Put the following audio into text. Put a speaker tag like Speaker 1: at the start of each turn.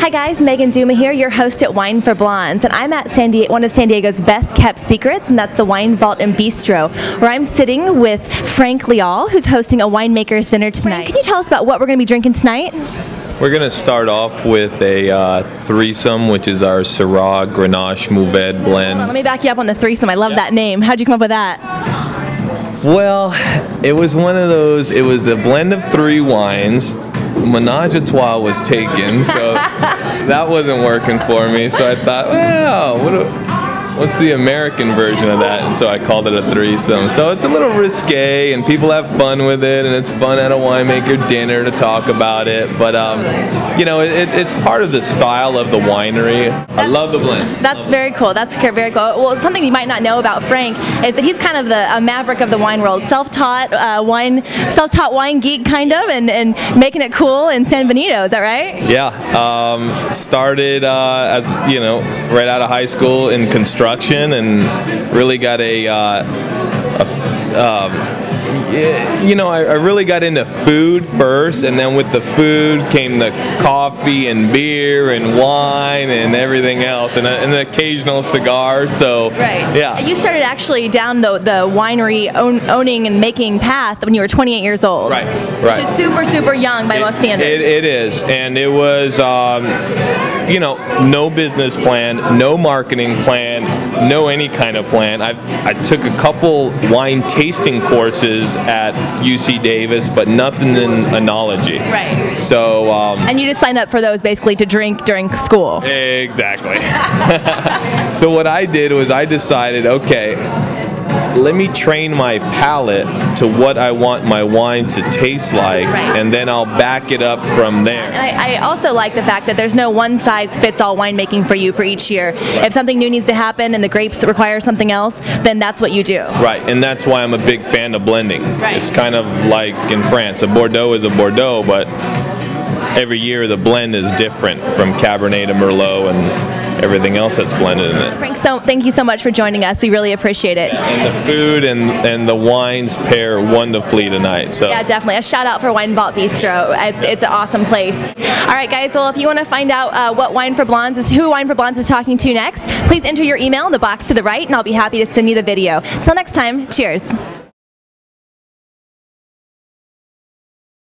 Speaker 1: Hi guys, Megan Duma here, your host at Wine for Blondes, and I'm at one of San Diego's best kept secrets, and that's the Wine Vault Bistro, where I'm sitting with Frank Leal, who's hosting a winemaker's dinner tonight. Frank, can you tell us about what we're going to be drinking tonight?
Speaker 2: We're going to start off with a Threesome, which is our Syrah Grenache Mourvedre blend.
Speaker 1: Hold on, let me back you up on the Threesome. I love that name. How'd you come up with that?
Speaker 2: Well, it was one of those, it was a blend of 3 wines. Menage a trois was taken, so that wasn't working for me. So I thought, well, what's the American version of that? And so I called it a Threesome. So it's a little risque, and people have fun with it, and it's fun at a winemaker dinner to talk about it. But you know, it's part of the style of the winery. I love the blend. That's
Speaker 1: very cool. That's very cool. Well, something you might not know about Frank is that he's kind of a maverick of the wine world, self-taught wine geek kind of, and making it cool in San Benito. Is that right?
Speaker 2: Yeah. Started as right out of high school in construction, and really got I really got into food first, and then with the food came the coffee and beer and wine and everything else, and an occasional cigar. So
Speaker 1: right.
Speaker 2: Yeah.
Speaker 1: You started actually down the winery owning and making path when you were 28 years old.
Speaker 2: Right.
Speaker 1: Which is super, super young by most standards.
Speaker 2: It is, and it was no business plan, no marketing plan, no any kind of plan. I took a couple wine tasting courses at UC Davis, but nothing in enology.
Speaker 1: Right.
Speaker 2: So.
Speaker 1: And you just signed up for those basically to drink during school.
Speaker 2: Exactly. So what I did was I decided, okay, let me train my palate to what I want my wines to taste like,
Speaker 1: right,
Speaker 2: and then I'll back it up from there.
Speaker 1: And I also like the fact that there's no one-size-fits-all winemaking for you for each year. Right. If something new needs to happen and the grapes require something else, then that's what you do.
Speaker 2: Right, and that's why I'm a big fan of blending.
Speaker 1: Right.
Speaker 2: It's kind of like in France. A Bordeaux is a Bordeaux, but every year the blend is different, from Cabernet to Merlot and everything else that's blended in it.
Speaker 1: Frank, thank you so much for joining us. We really appreciate it.
Speaker 2: And the food and the wines pair wonderfully tonight. So
Speaker 1: yeah, definitely. A shout out for Wine Vault Bistro. It's an awesome place. All right, guys. Well, if you want to find out who Wine for Blondes is talking to next, please enter your email in the box to the right, and I'll be happy to send you the video. Till next time, cheers.